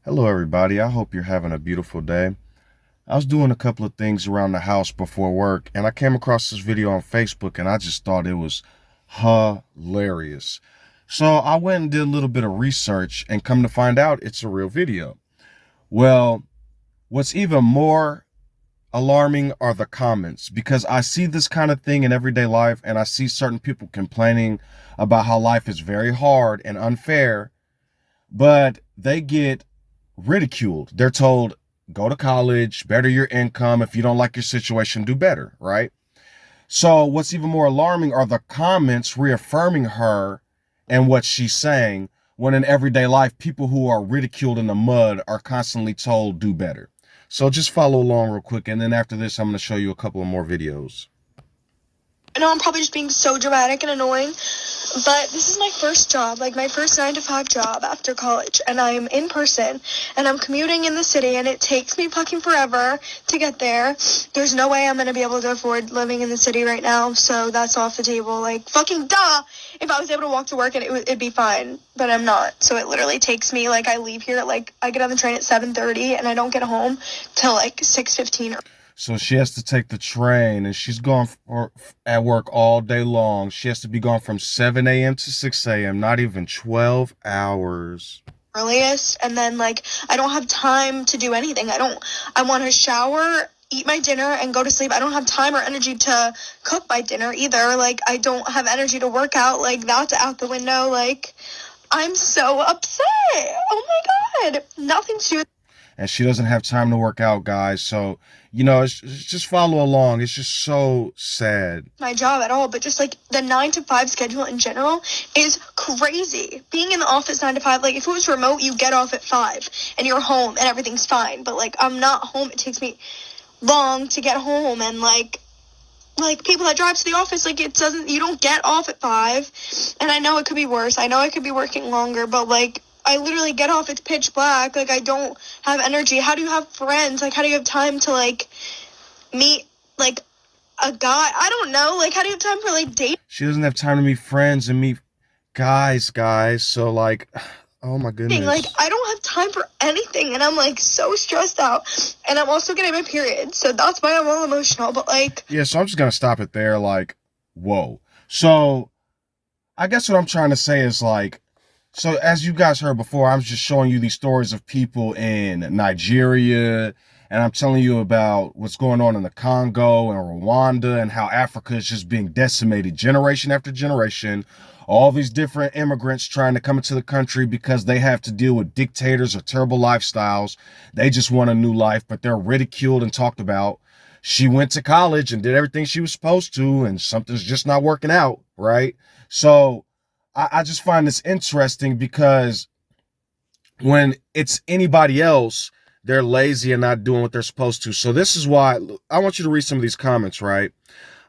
Hello, everybody. I hope you're having a beautiful day. I was doing a couple of things around the house before work, and I came across this video on Facebook, and I just thought it was hilarious. So I went and did a little bit of research, and come to find out, it's a real video. Well, what's even more alarming are the comments, because I see this kind of thing in everyday life, and I see certain people complaining about how life is very hard and unfair, but they get ridiculed. They're told, go to college, better your income. If you don't like your situation, do better, right? So what's even more alarming are the comments reaffirming her and what she's saying, when in everyday life, people who are ridiculed in the mud are constantly told, do better. So just follow along real quick, and then after this, I'm going to show you a couple of more videos. I know I'm probably just being so dramatic and annoying, but this is my first job, like my first 9 to 5 job after college, and I'm in person, and I'm commuting in the city, and it takes me fucking forever to get there. There's no way I'm gonna be able to afford living in the city right now, so that's off the table. Like, fucking duh! If I was able to walk to work, it'd be fine, but I'm not. So it literally takes me, like, I leave here, like, I get on the train at 7:30, and I don't get home till, like, 6:15. So she has to take the train, and she's gone at work all day long. She has to be gone from 7 a.m. to 6 a.m., not even 12 hours. Earliest, and then, like, I don't have time to do anything. I want to shower, eat my dinner, and go to sleep. I don't have time or energy to cook my dinner either. Like, I don't have energy to work out. Like, that's out the window. Like, I'm so upset. Oh my God. Nothing to do with And she doesn't have time to work out, guys. So, it's just follow along. It's just so sad. my job at all, but just like the 9 to 5 schedule in general is crazy. Being in the office 9 to 5, like if it was remote, you get off at 5 and you're home and everything's fine. But like I'm not home. It takes me long to get home, and like people that drive to the office, like you don't get off at 5. And I know it could be worse. I know I could be working longer, but like I literally get off, it's pitch black. Like I don't have energy. How do you have friends? Like how do you have time to like meet like a guy? I don't know. Like how do you have time for like dating? She doesn't have time to meet friends and meet guys. So like, oh my goodness. Like I don't have time for anything, and I'm like so stressed out, and I'm also getting my period, so that's why I'm all emotional. But like, Yeah, so I'm just gonna stop it there. Like, whoa. So I guess what I'm trying to say is like, so as you guys heard before, I was just showing you these stories of people in Nigeria, and I'm telling you about what's going on in the Congo and Rwanda, and how Africa is just being decimated generation after generation. All these different immigrants trying to come into the country because they have to deal with dictators or terrible lifestyles. They just want a new life, but they're ridiculed and talked about. She went to college and did everything she was supposed to, and something's just not working out, right? So I just find this interesting, because when it's anybody else, they're lazy and not doing what they're supposed to. So this is why I want you to read some of these comments, right?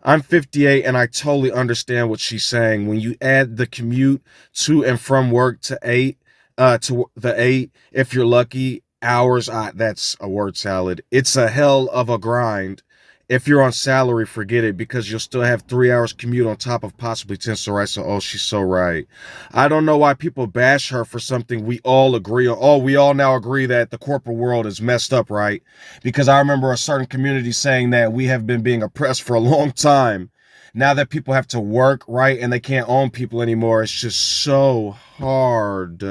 I'm 58 and I totally understand what she's saying. When you add the commute to and from work to the 8, if you're lucky, hours, that's a word salad. It's a hell of a grind. If you're on salary, forget it, because you'll still have 3 hours commute on top of possibly 10. So right. So, oh, she's so right. I don't know why people bash her for something we all agree on. Oh, we all now agree that the corporate world is messed up, right? Because I remember a certain community saying that we have been being oppressed for a long time. Now that people have to work, right, and they can't own people anymore, it's just so hard.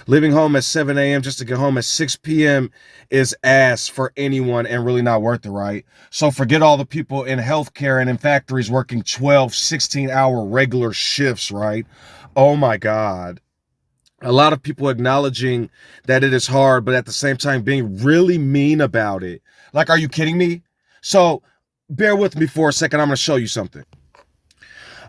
Leaving home at 7 a.m. just to get home at 6 p.m. is ass for anyone and really not worth it, right? So forget all the people in healthcare and in factories working 12, 16-hour regular shifts, right? Oh my God. A lot of people acknowledging that it is hard, but at the same time being really mean about it. Like, are you kidding me? So bear with me for a second. I'm going to show you something.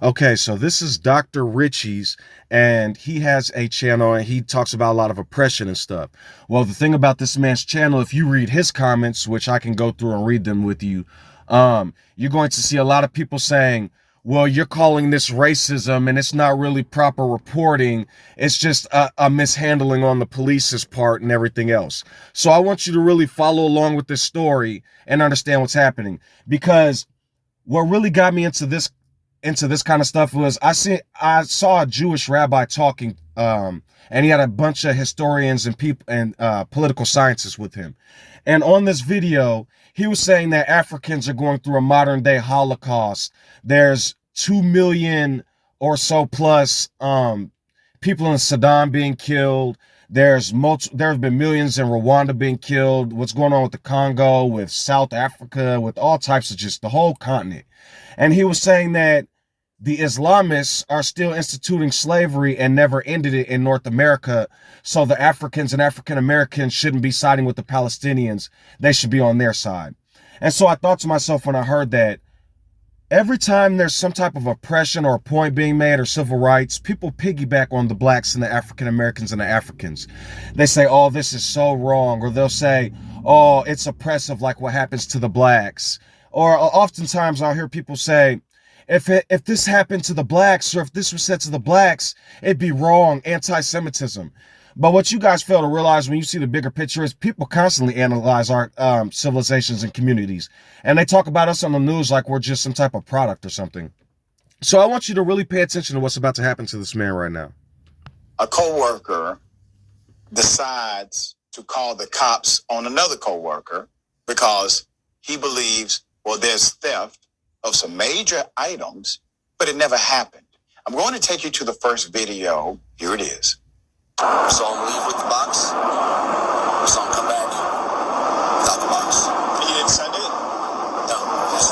Okay, so this is Dr. Richie's, and he has a channel and he talks about a lot of oppression and stuff. Well, the thing about this man's channel, if you read his comments, which I can go through and read them with you, you're going to see a lot of people saying, well, you're calling this racism and it's not really proper reporting. It's just a mishandling on the police's part and everything else. So I want you to really follow along with this story and understand what's happening, because what really got me into this into this kind of stuff was I saw a Jewish rabbi talking, and he had a bunch of historians and people and political scientists with him. And on this video, he was saying that Africans are going through a modern day Holocaust. There's 2 million or so plus people in Sudan being killed. There have been millions in Rwanda being killed. What's going on with the Congo, with South Africa, with all types of just the whole continent. And he was saying that the Islamists are still instituting slavery and never ended it in North America. So the Africans and African Americans shouldn't be siding with the Palestinians. They should be on their side. And so I thought to myself when I heard that, every time there's some type of oppression or a point being made or civil rights, people piggyback on the blacks and the African Americans and the Africans. They say, oh, this is so wrong. Or they'll say, oh, it's oppressive like what happens to the blacks. Or oftentimes I'll hear people say, if this happened to the blacks, or if this was said to the blacks, it'd be wrong, anti-Semitism. But what you guys fail to realize when you see the bigger picture is people constantly analyze our civilizations and communities. And they talk about us on the news like we're just some type of product or something. So I want you to really pay attention to what's about to happen to this man right now. A coworker decides to call the cops on another coworker because he believes, well, there's theft of some major items, but it never happened. I'm going to take you to the first video. Here it is. We saw him leave with the box. We saw him come back without the box. He didn't send it? No, it's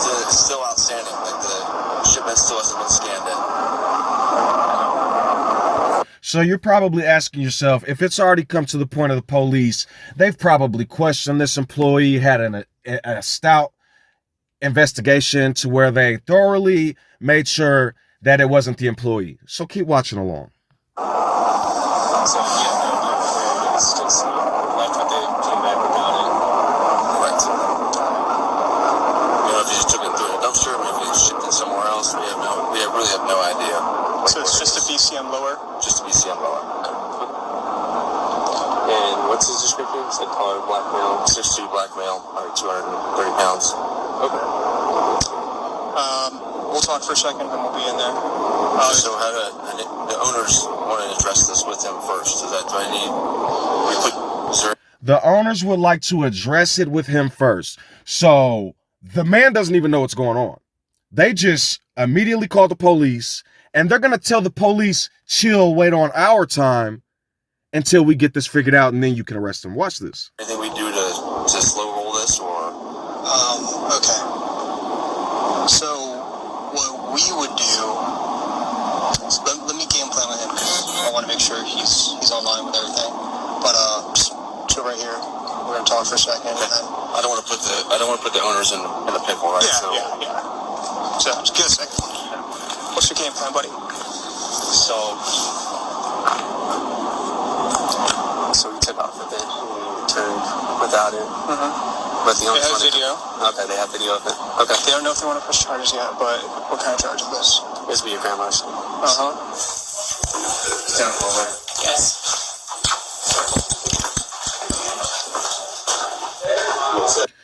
still outstanding. Like the shipment still hasn't been scanned in. So you're probably asking yourself, if it's already come to the point of the police, they've probably questioned this employee, had a stout investigation to where they thoroughly made sure that it wasn't the employee. So keep watching along. So yeah, it's just left what they came back without it. Correct. You know, if you just took it through a dumpster, maybe they shipped it somewhere else. We really have no idea. So it's just a BCM lower? Just a BCM lower. And what's his description? Is it color black male? 6'2" black male, or 230 pounds. Okay. We'll talk for a second and we'll be in there. So the owners want to address this with him first. Is that do I need? The owners would like to address it with him first. So the man doesn't even know what's going on. They just immediately call the police, and they're going to tell the police, chill, wait on our time until we get this figured out, and then you can arrest him. Watch this. Anything we do to slow roll this, or? Okay. So what we would do, so let me game plan with him because I want to make sure he's online with everything. But just chill right here. We're gonna talk for a second. And then I don't want to put the owners in the pickle, right? Yeah. So just give a second. What's your game plan, buddy? So we took off with it. We returned without it. But the They owners have video. Okay, they have video of it. Okay. They don't know if they want to press charges yet, but what kind of charge is this? This will be your grand larceny. Stand up over. Yes.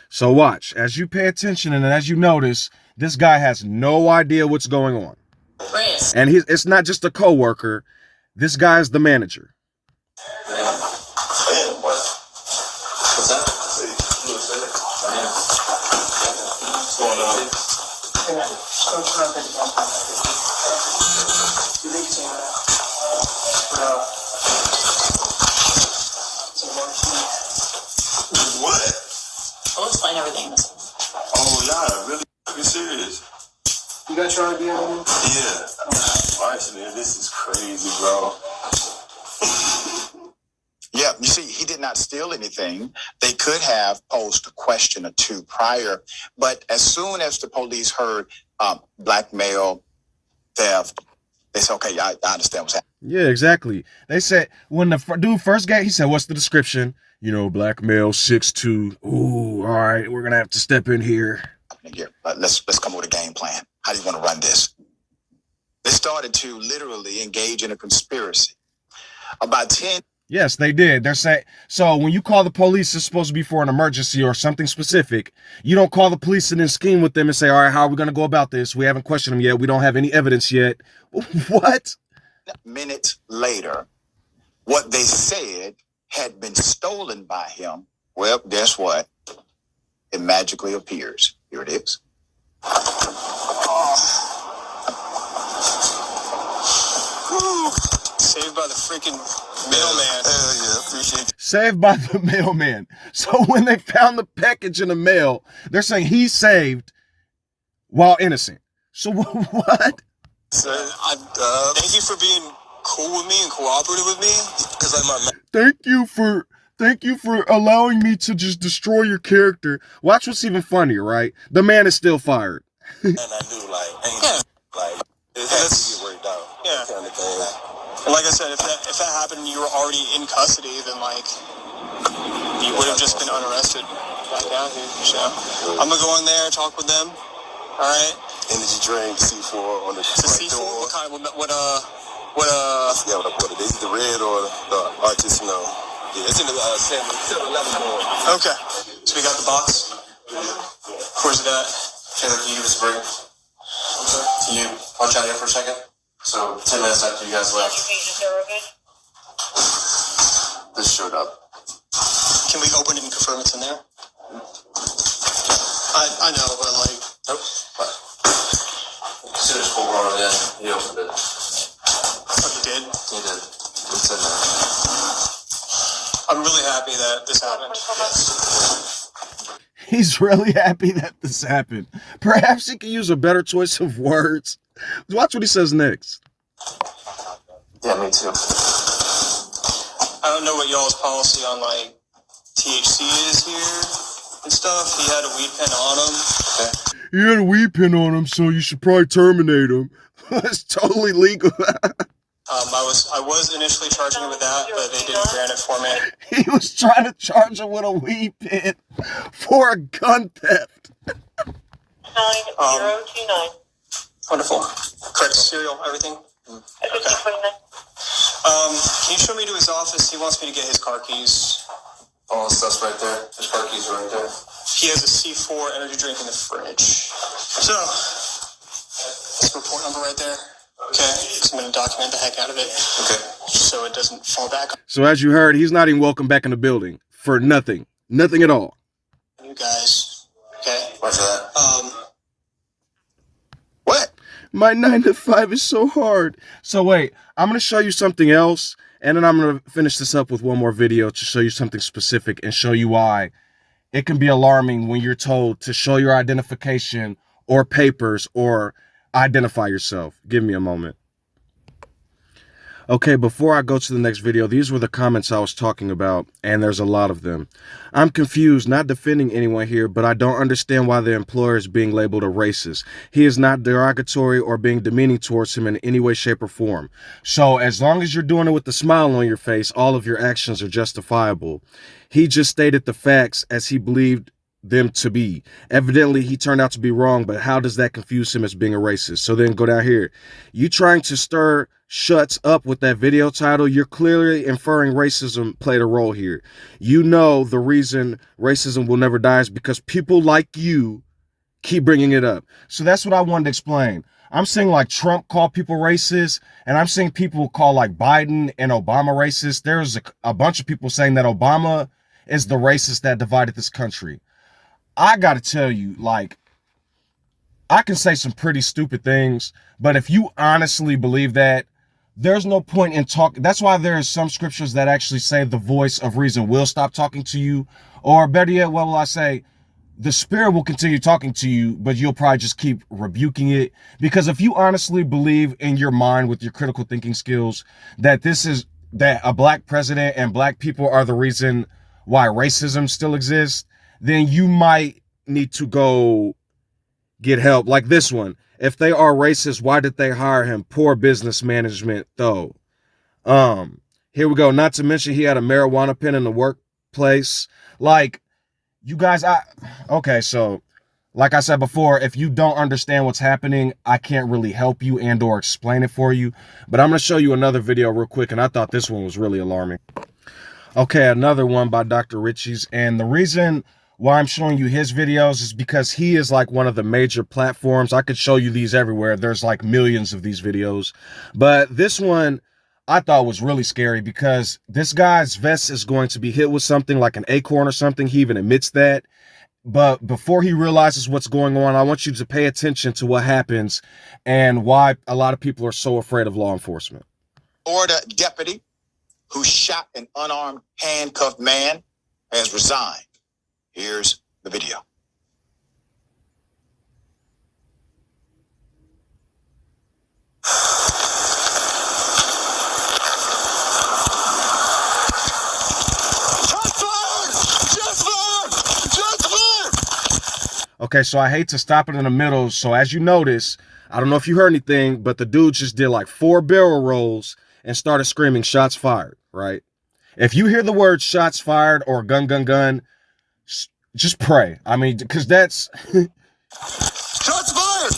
So watch, as you pay attention and as you notice, this guy has no idea what's going on. And it's not just a coworker. This guy is the manager. What's that? What's going on? What? I'll explain everything. Oh, y'all really serious? You got your idea? Yeah. Larceny, this is crazy, bro. Yeah, you see, he did not steal anything. They could have posed a question or two prior, but as soon as the police heard blackmail, theft, they said, okay, I understand what's happening. Yeah, exactly. They said, when the dude first got, he said, what's the description? You know, black male, 6'2". Ooh, all right, we're going to have to step in here. Let's come up with a game plan. How do you want to run this? They started to literally engage in a conspiracy. About 10. Yes, they did. They're saying, so when you call the police, it's supposed to be for an emergency or something specific. You don't call the police and then scheme with them and say, all right, how are we going to go about this? We haven't questioned them yet. We don't have any evidence yet. What? Minutes later, what they said had been stolen by him. Well, guess what? It magically appears. Here it is. Saved by the freaking mailman. Yeah, appreciate it. Saved by the mailman. So when they found the package in the mail, they're saying he saved while innocent. So what? So, thank you for being cool with me and cooperative with me. Because I'm not. Thank you for allowing me to just destroy your character. Watch what's even funnier, right? The man is still fired. And I knew, it has to get worked out. Yeah. Kind of thing. And like I said, if that happened and you were already in custody, then you would have just been unarrested back down here. So I'm gonna go in there and talk with them. All right. Energy drink, C4 on the. It's a C4. Door. What kind? What? I forgot what it is. The red or the artisanal. Yeah, it's in the 7-Eleven door. Okay. So we got the box. Where's it at? Taylor, can you give us a break? Can you punch out here for a second? So 10 minutes after you guys left. This showed up. Can we open it and confirm it's in there? I know, but Nope. What? As soon as Cole brought it in, he opened it. Oh, you did? He did. It's in there. I'm really happy that this happened. He's really happy that this happened. Perhaps he could use a better choice of words. Watch what he says next. Yeah, me too. I don't know what y'all's policy on THC is here and stuff. He had a weed pen on him. Okay. He had a weed pen on him, so you should probably terminate him. It's totally legal. I was initially charging him with that, but they didn't grant it for me. He was trying to charge him with a weed pen for a gun theft. 9029. Wonderful. Credit, serial, everything. Okay. Can you show me to his office? He wants me to get his car keys. All the stuff's right there. His car keys are right there. He has a C4 energy drink in the fridge. So, this report number right there. Okay, I'm going to document the heck out of it. Okay. So it doesn't fall back. So as you heard, he's not even welcome back in the building for nothing. Nothing at all. You guys. Okay? What's that? What? My 9 to 5 is so hard. So wait, I'm going to show you something else. And then I'm going to finish this up with one more video to show you something specific and show you why it can be alarming when you're told to show your identification or papers or identify yourself. Give me a moment. Okay, before I go to the next video, these were the comments I was talking about, and there's a lot of them. I'm confused, not defending anyone here, but I don't understand why the employer is being labeled a racist. He is not derogatory or being demeaning towards him in any way, shape, or form. So as long as you're doing it with a smile on your face, all of your actions are justifiable. He just stated the facts as he believed them to be. Evidently, he turned out to be wrong, but how does that confuse him as being a racist? So then go down here. You trying to stir shuts up with that video title, you're clearly inferring racism played a role here. You know the reason racism will never die is because people like you keep bringing it up. So that's what I wanted to explain. I'm saying like Trump called people racist, and I'm seeing people call like Biden and Obama racist. There's a bunch of people saying that Obama is the racist that divided this country. I got to tell you, like, I can say some pretty stupid things, but if you honestly believe that, there's no point in talking. That's why there are some scriptures that actually say the voice of reason will stop talking to you. Or better yet, what will I say? The spirit will continue talking to you, but you'll probably just keep rebuking it. Because if you honestly believe in your mind with your critical thinking skills that that a black president and black people are the reason why racism still exists, then you might need to go get help. Like this one. If they are racist, why did they hire him? Poor business management, though. Here we go. Not to mention he had a marijuana pen in the workplace. Like, you guys, okay, so like I said before, if you don't understand what's happening, I can't really help you and or explain it for you. But I'm going to show you another video real quick, and I thought this one was really alarming. Okay, another one by Dr. Richie's. And the reason why I'm showing you his videos is because he is like one of the major platforms. I could show you these everywhere. There's like millions of these videos. But this one I thought was really scary because this guy's vest is going to be hit with something like an acorn or something. He even admits that. But before he realizes what's going on, I want you to pay attention to what happens and why a lot of people are so afraid of law enforcement. Florida deputy who shot an unarmed handcuffed man has resigned. Here's the video. Okay, so I hate to stop it in the middle. So as you notice, I don't know if you heard anything, but the dude just did like 4 barrel rolls and started screaming shots fired, right? If you hear the word shots fired or gun, gun, gun, just pray. I mean, because that's... Shots fired!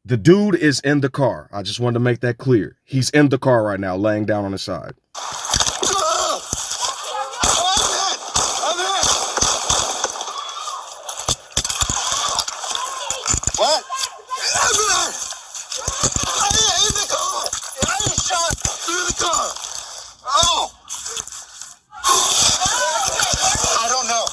The dude is in the car. I just wanted to make that clear. He's in the car right now, laying down on his side. What? I'm in the car. I was shot through the car. Oh. I don't know.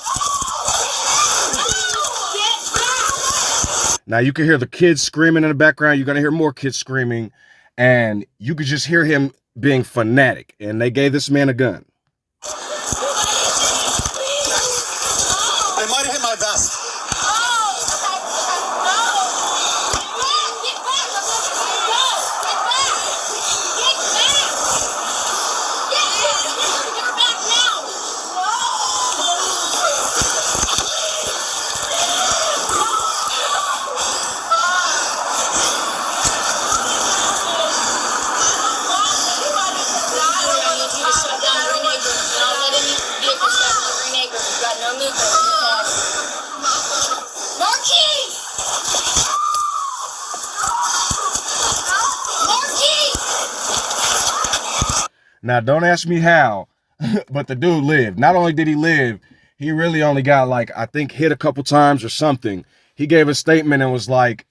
Now you can hear the kids screaming in the background. You're going to hear more kids screaming. And you could just hear him being fanatic. And they gave this man a gun. They might have hit my vest. Now, don't ask me how, but the dude lived. Not only did he live, he really only got like, I think, hit a couple times or something. He gave a statement and was like,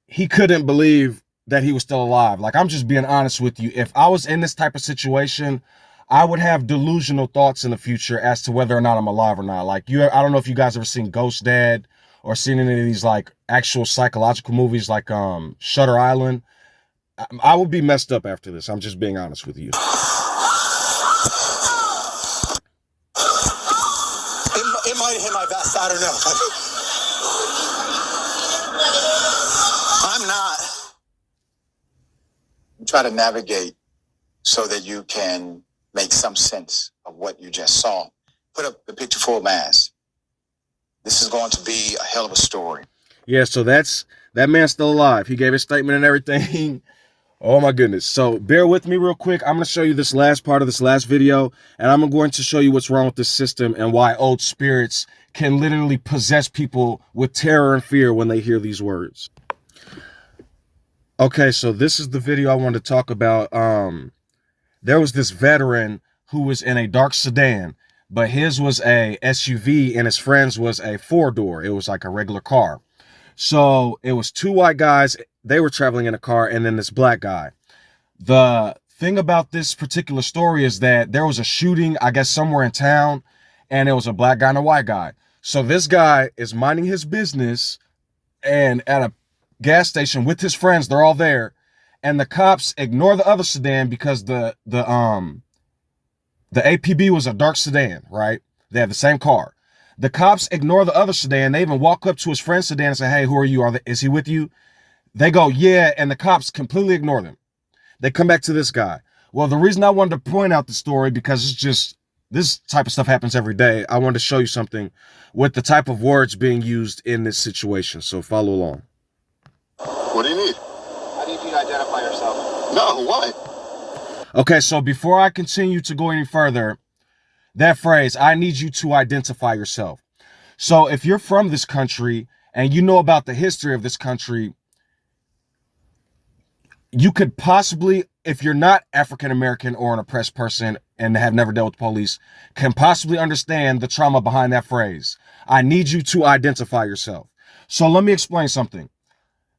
he couldn't believe that he was still alive. Like, I'm just being honest with you. If I was in this type of situation, I would have delusional thoughts in the future as to whether or not I'm alive or not. Like, I don't know if you guys ever seen Ghost Dad or seen any of these like actual psychological movies like Shutter Island. I would be messed up after this. I'm just being honest with you. It might have hit my vest. I don't know. I'm not. Try to navigate so that you can make some sense of what you just saw. Put up the picture full mass. This is going to be a hell of a story. Yeah, so that man's still alive. He gave his statement and everything. Oh my goodness. So bear with me real quick. I'm going to show you this last part of this last video, and I'm going to show you what's wrong with this system and why old spirits can literally possess people with terror and fear when they hear these words. Okay, so this is the video I wanted to talk about. There was this veteran who was in a dark sedan, but his was a SUV and his friend's was a 4-door. It was like a regular car. So it was 2 white guys. They were traveling in a car, and then this black guy. The thing about this particular story is that there was a shooting, I guess, somewhere in town, and it was a black guy and a white guy. So this guy is minding his business and at a gas station with his friends. They're all there, and the cops ignore the other sedan because the APB was a dark sedan, right? They have the same car. The cops ignore the other sedan. They even walk up to his friend's sedan and say, "Hey, who are you? Is he with you?" They go, "Yeah," and the cops completely ignore them. They come back to this guy. Well, the reason I wanted to point out the story, because it's just, this type of stuff happens every day. I wanted to show you something with the type of words being used in this situation. So follow along. What do you need? I need you to identify yourself. No, why? Okay, so before I continue to go any further, that phrase, "I need you to identify yourself." So if you're from this country and you know about the history of this country, you could possibly, if you're not African American or an oppressed person and have never dealt with police, can possibly understand the trauma behind that phrase. I need you to identify yourself. So let me explain something.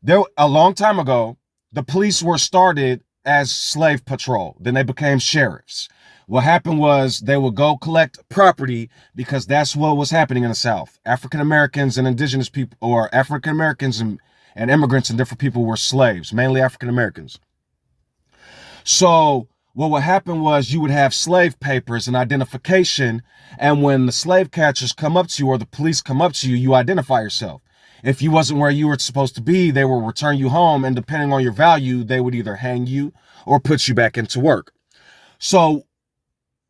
There, a long time ago, the police were started as slave patrol. Then they became sheriffs. What happened was they would go collect property because that's what was happening in the South. African Americans and indigenous people, or African Americans and immigrants and different people, were slaves, mainly African Americans. So what would happen was you would have slave papers and identification. And when the slave catchers come up to you or the police come up to you, you identify yourself. If you wasn't where you were supposed to be, they will return you home. And depending on your value, they would either hang you or put you back into work. So,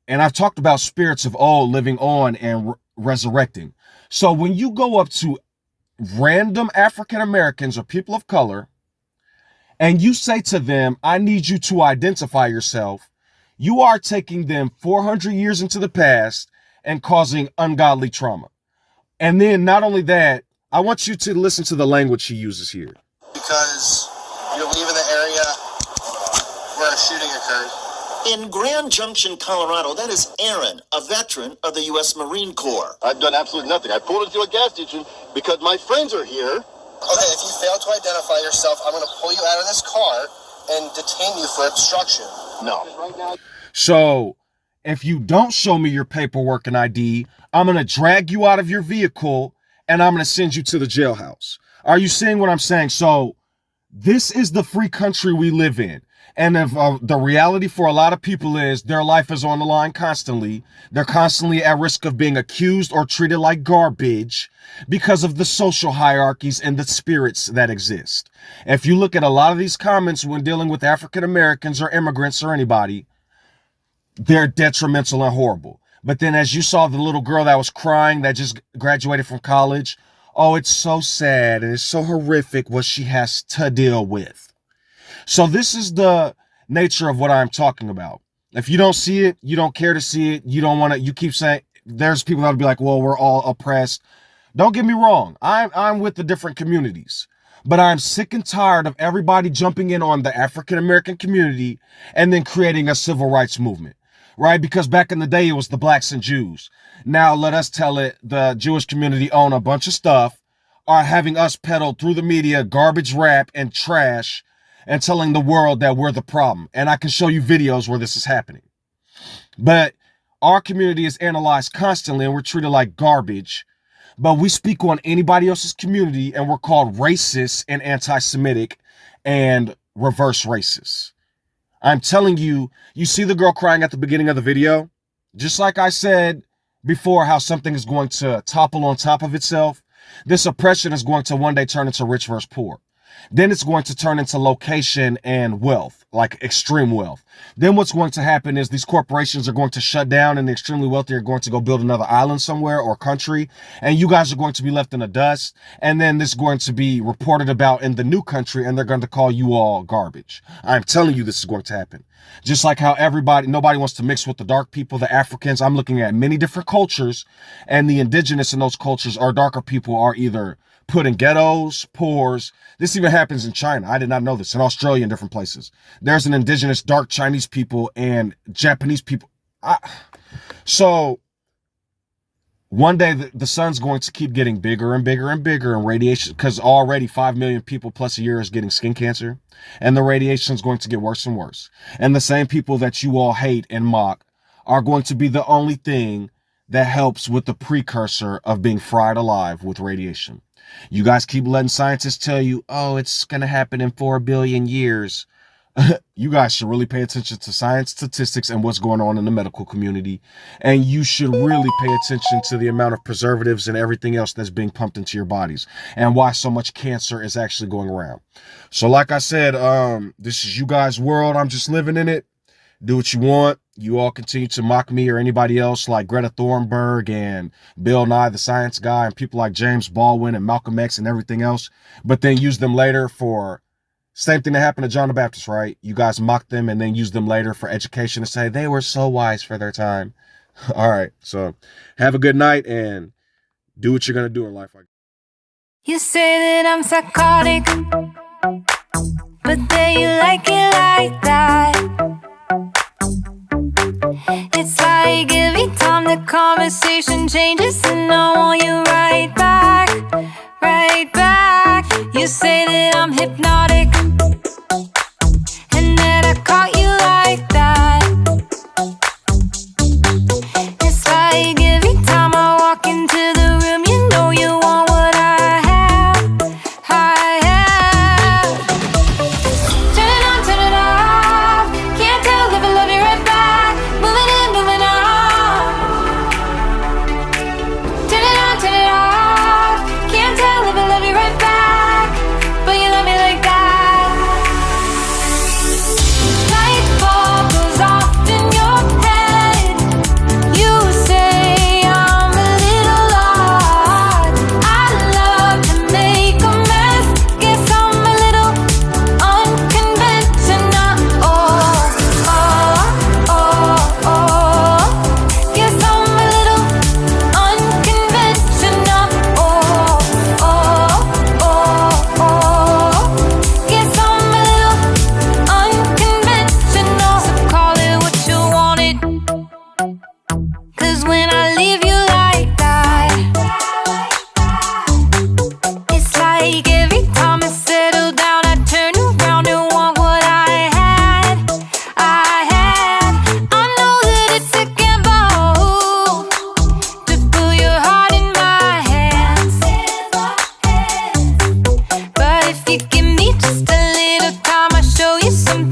and I've talked about spirits of old living on and resurrecting. So when you go up to random African Americans or people of color, and you say to them, I need you to identify yourself, you are taking them 400 years into the past and causing ungodly trauma. And then not only that, I want you to listen to the language he uses here. Because you're leaving the area where a shooting occurred. In Grand Junction, Colorado, that is Aaron, a veteran of the U.S. Marine Corps. I've done absolutely nothing. I pulled into a gas station because my friends are here. Okay, if you fail to identify yourself, I'm going to pull you out of this car and detain you for obstruction. No. So if you don't show me your paperwork and ID, I'm going to drag you out of your vehicle and I'm going to send you to the jailhouse. Are you seeing what I'm saying? So this is the free country we live in. And if the reality for a lot of people is their life is on the line constantly. They're constantly at risk of being accused or treated like garbage because of the social hierarchies and the spirits that exist. If you look at a lot of these comments when dealing with African Americans or immigrants or anybody, they're detrimental and horrible. But then as you saw the little girl that was crying that just graduated from college, oh, it's so sad and it's so horrific what she has to deal with. So this is the nature of what I'm talking about. If you don't see it, you don't care to see it, you don't want to, you keep saying, there's people that'll be like, well, we're all oppressed. Don't get me wrong. I'm with the different communities, but I'm sick and tired of everybody jumping in on the African American community and then creating a civil rights movement, right? Because back in the day, it was the blacks and Jews. Now let us tell it, the Jewish community own a bunch of stuff, are having us peddle through the media, garbage rap and trash, and telling the world that we're the problem. And I can show you videos where this is happening. But our community is analyzed constantly and we're treated like garbage. But we speak on anybody else's community and we're called racist and anti-Semitic and reverse racist. I'm telling you, you see the girl crying at the beginning of the video? Just like I said before, how something is going to topple on top of itself. This oppression is going to one day turn into rich versus poor. Then it's going to turn into location and wealth, like extreme wealth. Then what's going to happen is these corporations are going to shut down and the extremely wealthy are going to go build another island somewhere or country. And you guys are going to be left in the dust. And then this is going to be reported about in the new country and they're going to call you all garbage. I'm telling you this is going to happen. Just like how nobody wants to mix with the dark people, the Africans. I'm looking at many different cultures and the indigenous in those cultures or darker people are either put in ghettos, poors. This even happens in China. I did not know this. In Australia and different places. There's an indigenous dark Chinese people and Japanese people. So one day the sun's going to keep getting bigger and bigger and bigger and radiation, because already 5 million people plus a year is getting skin cancer. And the radiation is going to get worse and worse. And the same people that you all hate and mock are going to be the only thing that helps with the precursor of being fried alive with radiation. You guys keep letting scientists tell you, oh, it's going to happen in 4 billion years. You guys should really pay attention to science, statistics, and what's going on in the medical community. And you should really pay attention to the amount of preservatives and everything else that's being pumped into your bodies and why so much cancer is actually going around. So like I said, this is you guys' world. I'm just living in it. Do what you want. You all continue to mock me or anybody else like Greta Thunberg and Bill Nye, the science guy, and people like James Baldwin and Malcolm X and everything else, but then use them later for same thing that happened to John the Baptist, right? You guys mock them and then use them later for education and say they were so wise for their time. All right. So have a good night and do what you're going to do in life. You say that I'm psychotic, but there you like it like that. It's like every time the conversation changes, and I want you right back, right back. You say that I'm hypnotic, and that I caught you like that. It's like every time I walk into the room, you know you want what I have, I have. Turn it on, turn it off. Can't tell if I love you right back. Moving in, moving on. Turn it on, turn it off. Can't tell if I love you right back, but you love me like that. Light bulb goes off in your head. You say I'm a little odd. I love to make a mess. Guess I'm a little unconventional. Oh, oh, oh, oh. Guess I'm a little unconventional. Oh, oh, oh, oh. Guess I'm a little unconventional. So call it what you wanted, 'cause when I leave you like that, it's like every time I settle down, I turn around and want what I had, I had. I know that it's a gamble to put your heart in my hands, but if you give me just a little time, I'll show you something